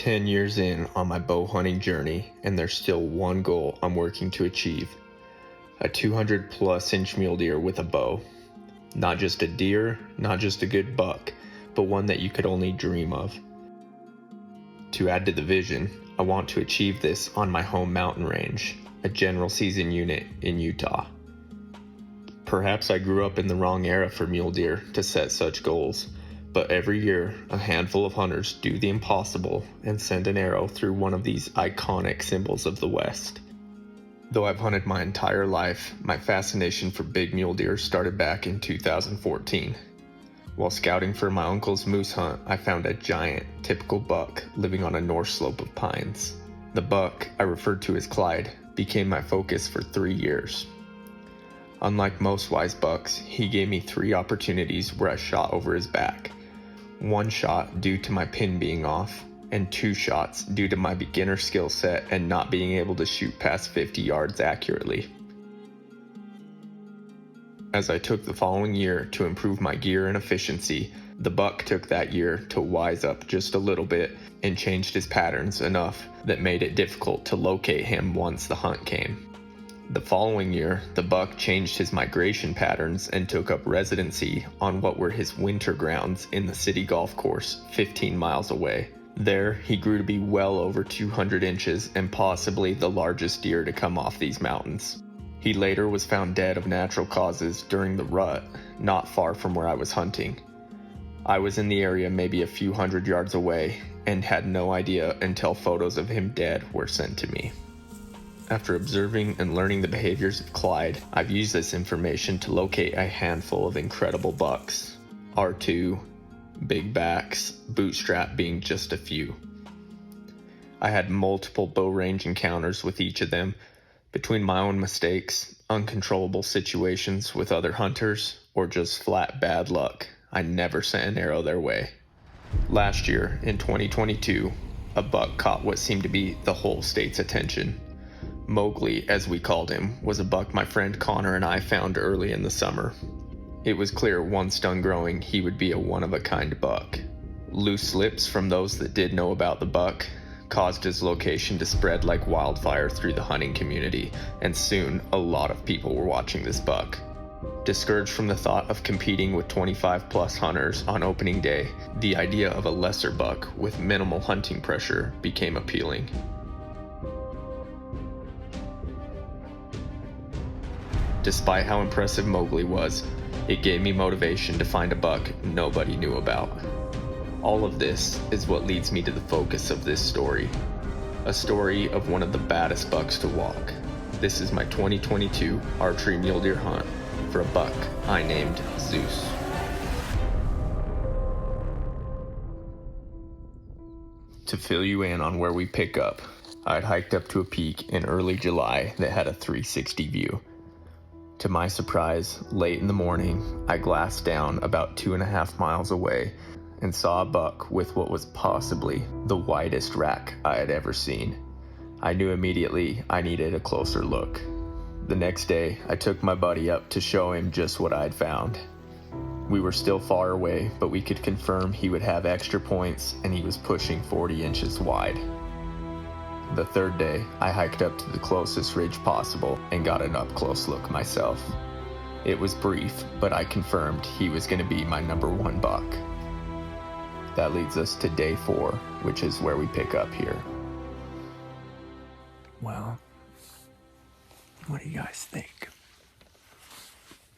10 years in on my bow hunting journey, and there's still one goal I'm working to achieve. A 200 plus inch mule deer with a bow. Not just a deer, not just a good buck, but one that you could only dream of. To add to the vision, I want to achieve this on my home mountain range, a general season unit in Utah. Perhaps I grew up in the wrong era for mule deer to set such goals, but every year a handful of hunters do the impossible and send an arrow through one of these iconic symbols of the West. Though I've hunted my entire life, my fascination for big mule deer started back in 2014. While scouting for my uncle's moose hunt, I found a giant, typical buck living on a north slope of pines. The buck, I referred to as Clyde, became my focus for 3 years. Unlike most wise bucks, he gave me 3 opportunities where I shot over his back. 1 shot due to my pin being off, and 2 shots due to my beginner skill set and not being able to shoot past 50 yards accurately. As I took the following year to improve my gear and efficiency, the buck took that year to wise up just a little bit and changed his patterns enough that made it difficult to locate him once the hunt came. The following year, the buck changed his migration patterns and took up residency on what were his winter grounds in the city golf course 15 miles away. There, he grew to be well over 200 inches and possibly the largest deer to come off these mountains. He later was found dead of natural causes during the rut, not far from where I was hunting. I was in the area maybe a few hundred yards away and had no idea until photos of him dead were sent to me. After observing and learning the behaviors of Clyde, I've used this information to locate a handful of incredible bucks. R2, big backs, bootstrap being just a few. I had multiple bow range encounters with each of them, between my own mistakes, uncontrollable situations with other hunters, or just flat bad luck. I never sent an arrow their way. Last year, in 2022, a buck caught what seemed to be the whole state's attention. Mowgli, as we called him, was a buck my friend Connor and I found early in the summer. It was clear once done growing he would be a one-of-a-kind buck. Loose lips from those that did know about the buck caused his location to spread like wildfire through the hunting community, and soon a lot of people were watching this buck. Discouraged from the thought of competing with 25 plus hunters on opening day, the idea of a lesser buck with minimal hunting pressure became appealing. Despite how impressive Mowgli was, it gave me motivation to find a buck nobody knew about. All of this is what leads me to the focus of this story. A story of one of the baddest bucks to walk. This is my 2022 archery mule deer hunt for a buck I named Zeus. To fill you in on where we pick up, I'd hiked up to a peak in early July that had a 360 view. To my surprise, late in the morning, I glassed down about 2.5 miles away and saw a buck with what was possibly the widest rack I had ever seen. I knew immediately I needed a closer look. The next day, I took my buddy up to show him just what I'd found. We were still far away, but we could confirm he would have extra points and he was pushing 40 inches wide. The third day, I hiked up to the closest ridge possible and got an up-close look myself. It was brief, but I confirmed he was going to be my number 1 buck. That leads us to day 4, which is where we pick up here. Well, what do you guys think?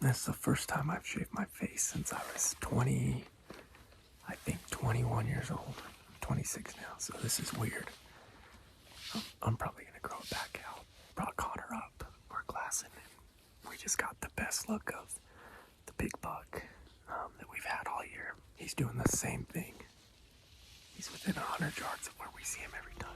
This is the first time I've shaved my face since I was 21 years old. I'm 26 now, so this is weird. I'm probably going to grow it back out. Brought Connor up. We're glassing, and we just got the best look of the big buck that we've had all year. He's doing the same thing. He's within 100 yards of where we see him every time.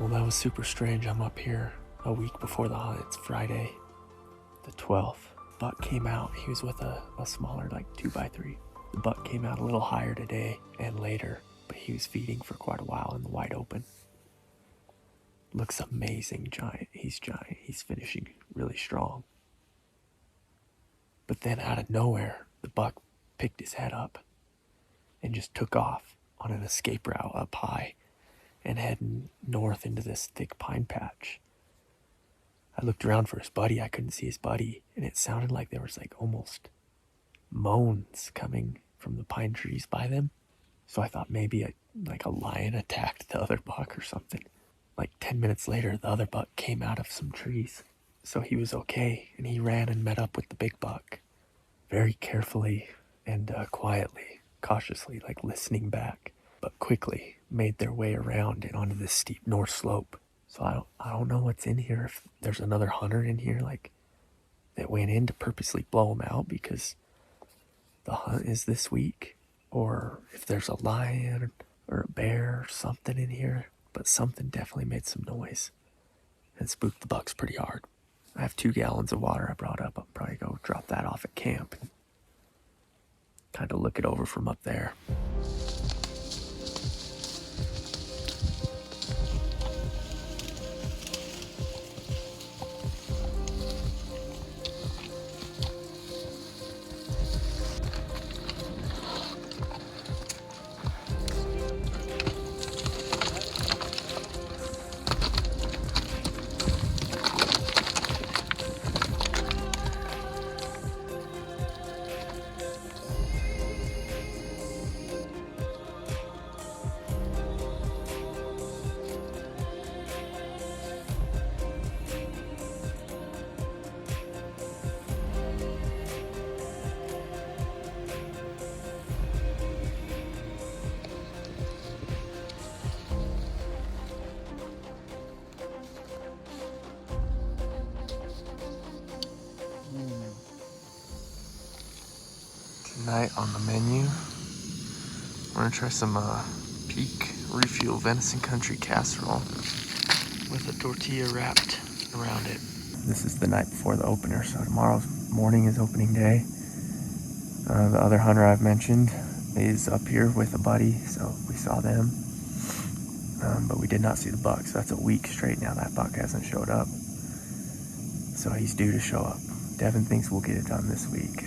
Well, that was super strange. I'm up here a week before the hunt. It's Friday, the 12th. Buck came out. He was with a smaller, like 2x3. The buck came out a little higher today and later, but he was feeding for quite a while in the wide open. Looks amazing, giant. He's giant. He's finishing really strong. But then out of nowhere, the buck picked his head up and just took off on an escape route up high and heading north into this thick pine patch. I looked around for his buddy. I couldn't see his buddy, and it sounded like there was like almost moans coming from the pine trees by them. So I thought maybe a lion attacked the other buck or something. Like 10 minutes later, the other buck came out of some trees. So he was okay, and he ran and met up with the big buck. Very carefully and quietly, cautiously, like listening back, but quickly made their way around and onto this steep north slope. So I don't know what's in here, if there's another hunter in here, like, that went in to purposely blow him out because the hunt is this week, or if there's a lion or a bear or something in here, but something definitely made some noise and spooked the bucks pretty hard. I have 2 gallons of water I brought up. I'll probably go drop that off at camp and kind of look it over from up there. Tonight on the menu, we're gonna try some Peak Refuel Venison Country Casserole with a tortilla wrapped around it. This is the night before the opener, so tomorrow's morning is opening day. The other hunter I've mentioned is up here with a buddy, so we saw them. But we did not see the buck, so that's a week straight now that buck hasn't showed up. So he's due to show up. Devin thinks we'll get it done this week.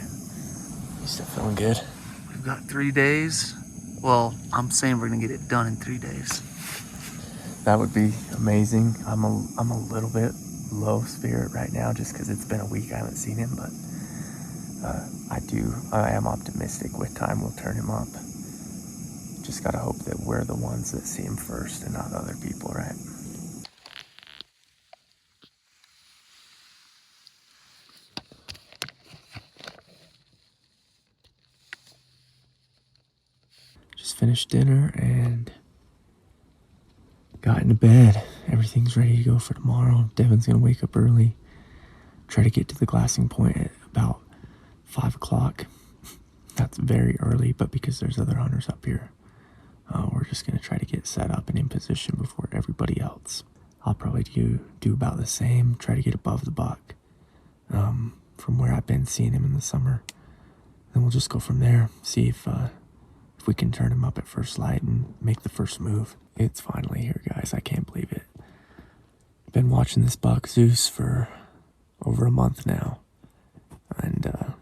You still feeling good? We've got 3 days. Well, I'm saying we're gonna get it done in 3 days. That would be amazing. I'm a little bit low spirit right now just because it's been a week I haven't seen him, but I am optimistic with time we'll turn him up. Just gotta hope that we're the ones that see him first and not other people, right? Just finished dinner and got into bed. Everything's ready to go for tomorrow. Devin's gonna wake up early, try to get to the glassing point at about 5 o'clock. That's very early, but because there's other hunters up here, we're just gonna try to get set up and in position before everybody else. I'll probably do about the same, try to get above the buck from where I've been seeing him in the summer. Then we'll just go from there, see if we can turn him up at first light and make the first move. It's finally here, guys. I can't believe it. Been watching this buck Zeus for over a month now, and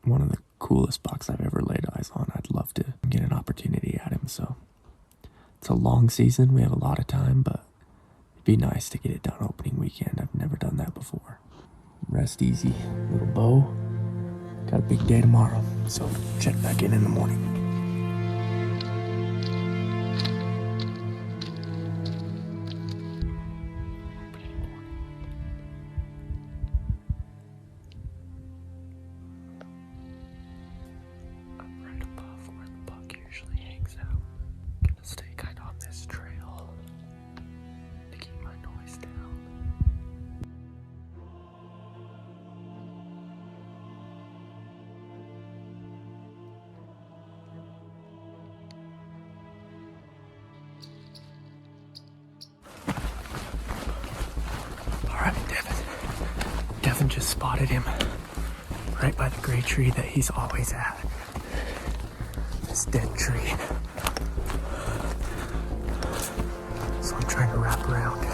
one of the coolest bucks I've ever laid eyes on. I'd love to get an opportunity at him. So it's a long season. We have a lot of time, but it'd be nice to get it done opening weekend. I've never done that before. Rest easy, little bow. Got a big day tomorrow, so check back in the morning. and just spotted him right by the gray tree that he's always at. This dead tree. So I'm trying to wrap around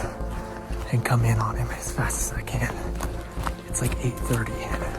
and come in on him as fast as I can. It's like 8:30.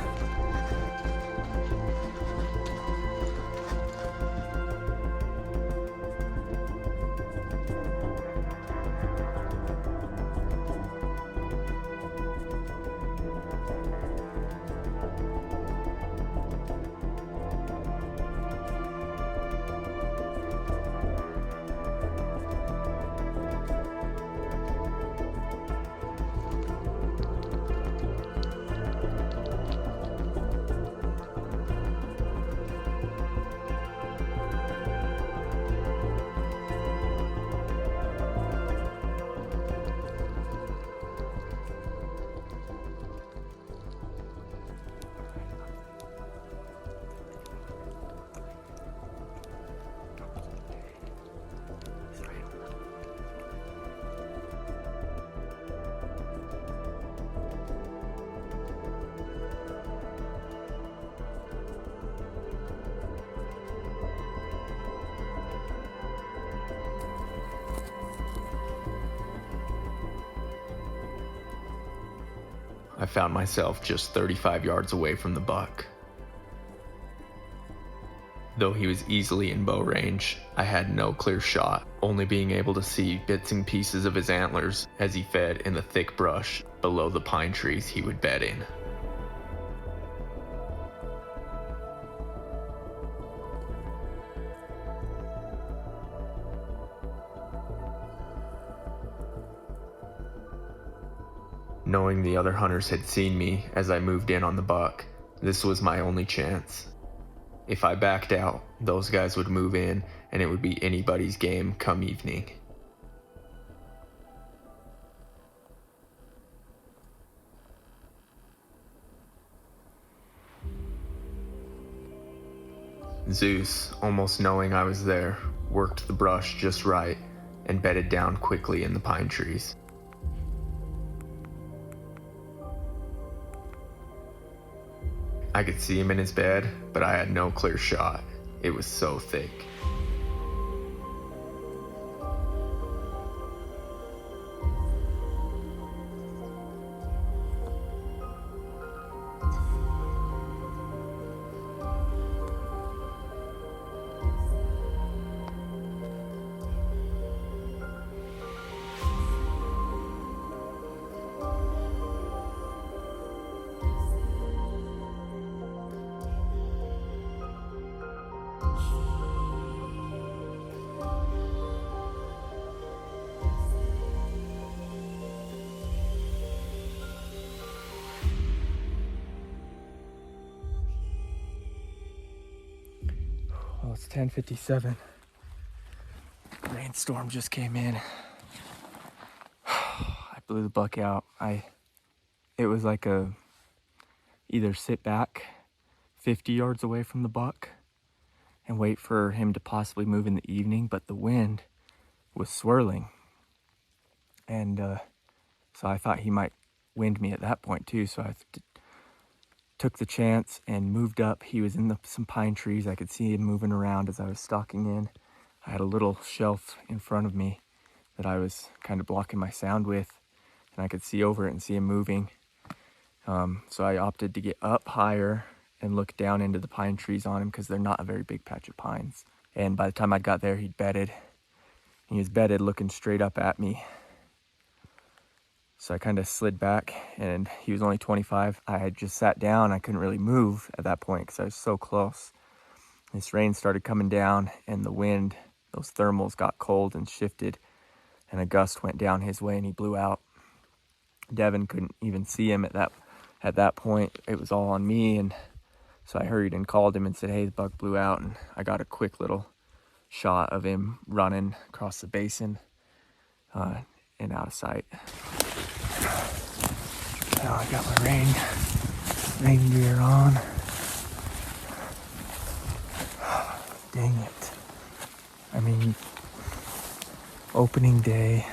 I found myself just 35 yards away from the buck. Though he was easily in bow range, I had no clear shot, only being able to see bits and pieces of his antlers as he fed in the thick brush below the pine trees he would bed in. Knowing the other hunters had seen me as I moved in on the buck, this was my only chance. If I backed out, those guys would move in and it would be anybody's game come evening. Zeus, almost knowing I was there, worked the brush just right and bedded down quickly in the pine trees. I could see him in his bed, but I had no clear shot. It was so thick. Well, it's 10:57. Rainstorm just came in. I blew the buck out. It was like either sit back 50 yards away from the buck and wait for him to possibly move in the evening, but the wind was swirling. And so I thought he might wind me at that point too, so I took the chance and moved up. He was in some pine trees. I could see him moving around as I was stalking in. I had a little shelf in front of me that I was kind of blocking my sound with, and I could see over it and see him moving. So I opted to get up higher and look down into the pine trees on him because they're not a very big patch of pines. And by the time I got there, he'd bedded. He was bedded looking straight up at me. So I kind of slid back, and he was only 25. I had just sat down. I couldn't really move at that point because I was so close. This rain started coming down, and the wind, those thermals got cold and shifted, and a gust went down his way, and he blew out. Devin couldn't even see him at that point. It was all on me, and so I hurried and called him and said, hey, the buck blew out, and I got a quick little shot of him running across the basin and out of sight. Now I got my rain gear on. Dang it. I mean, opening day,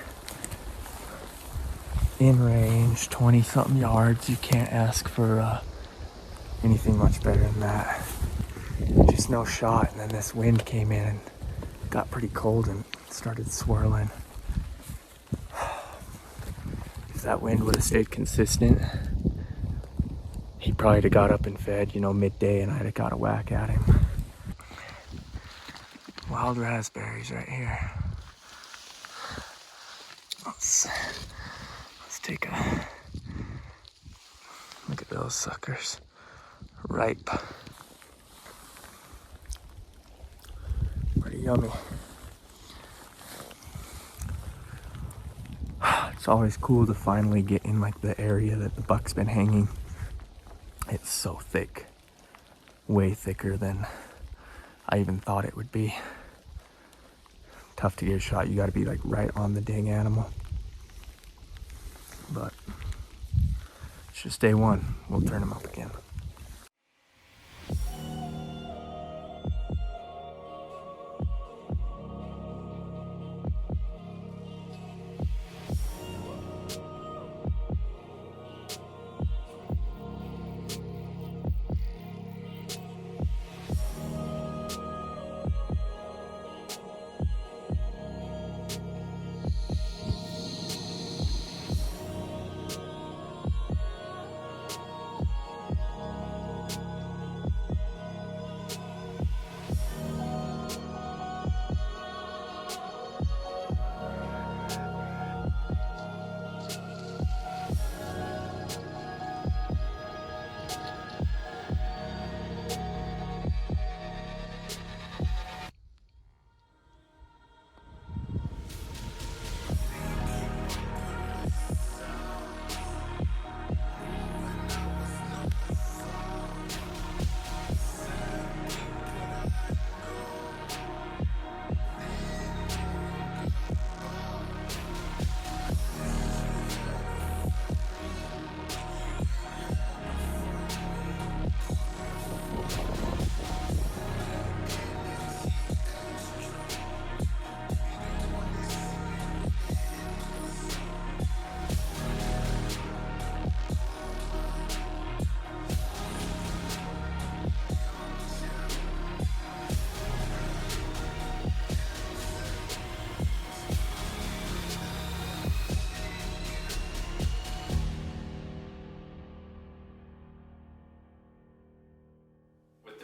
in range, 20 something yards. You can't ask for anything much better than that. Just no shot. And then this wind came in and got pretty cold and started swirling. If that wind would have stayed consistent, he probably have got up and fed, midday, and I'd have got a whack at him. Wild raspberries right here. Let's take a look at those suckers. Ripe. Pretty yummy. It's always cool to finally get in like the area that the buck's been hanging. It's so thick. Way thicker than I even thought it would be. Tough to get a shot. You gotta be like right on the dang animal. But it's just day one. We'll turn him up again.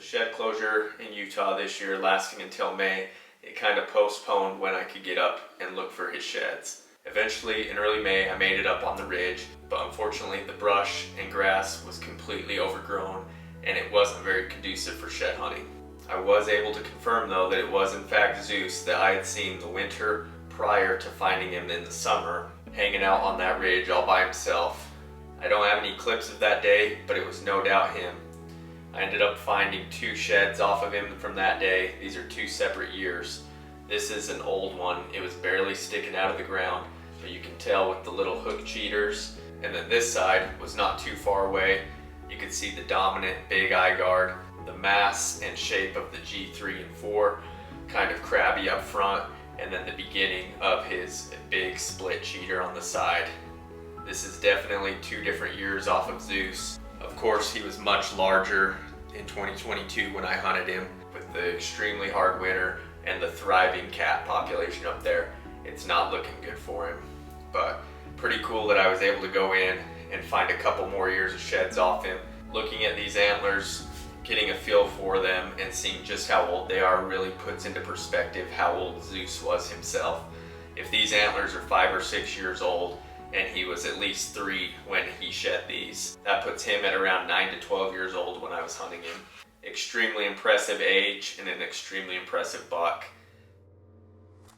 Shed closure in Utah this year lasting until May, it kind of postponed when I could get up and look for his sheds. Eventually, in early May, I made it up on the ridge, but unfortunately the brush and grass was completely overgrown and it wasn't very conducive for shed hunting. I was able to confirm though that it was in fact Zeus that I had seen the winter prior to finding him in the summer, hanging out on that ridge all by himself. I don't have any clips of that day, but it was no doubt him. I ended up finding 2 sheds off of him from that day. These are 2 separate years. This is an old one. It was barely sticking out of the ground, but you can tell with the little hook cheaters. And then this side was not too far away. You could see the dominant big eye guard, the mass and shape of the G3 and 4, kind of crabby up front, and then the beginning of his big split cheater on the side. This is definitely 2 different years off of Zeus. Of course, he was much larger in 2022 when I hunted him. With the extremely hard winter and the thriving cat population up there, it's not looking good for him. But pretty cool that I was able to go in and find a couple more years of sheds off him. Looking at these antlers, getting a feel for them and seeing just how old they are really puts into perspective how old Zeus was himself. If these antlers are 5 or 6 years old, and he was at least 3 when he shed these, that puts him at around 9 to 12 years old when I was hunting him. Extremely impressive age and an extremely impressive buck.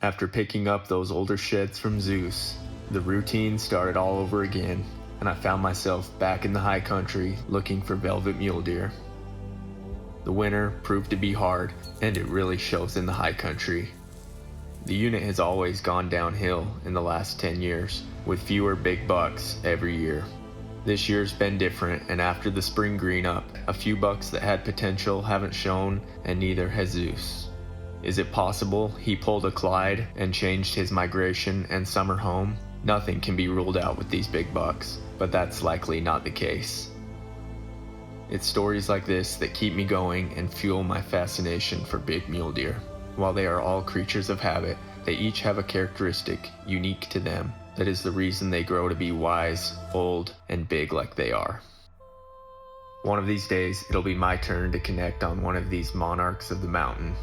After picking up those older sheds from Zeus, the routine started all over again, and I found myself back in the high country looking for velvet mule deer. The winter proved to be hard, and it really shows in the high country. The unit has always gone downhill in the last 10 years, with fewer big bucks every year. This year's been different, and after the spring green up, a few bucks that had potential haven't shown, and neither has Zeus. Is it possible he pulled a Clyde and changed his migration and summer home? Nothing can be ruled out with these big bucks, but that's likely not the case. It's stories like this that keep me going and fuel my fascination for big mule deer. While they are all creatures of habit, they each have a characteristic unique to them that is the reason they grow to be wise, old, and big like they are. One of these days, it'll be my turn to connect on one of these monarchs of the mountain.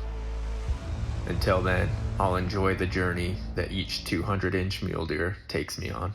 Until then, I'll enjoy the journey that each 200-inch mule deer takes me on.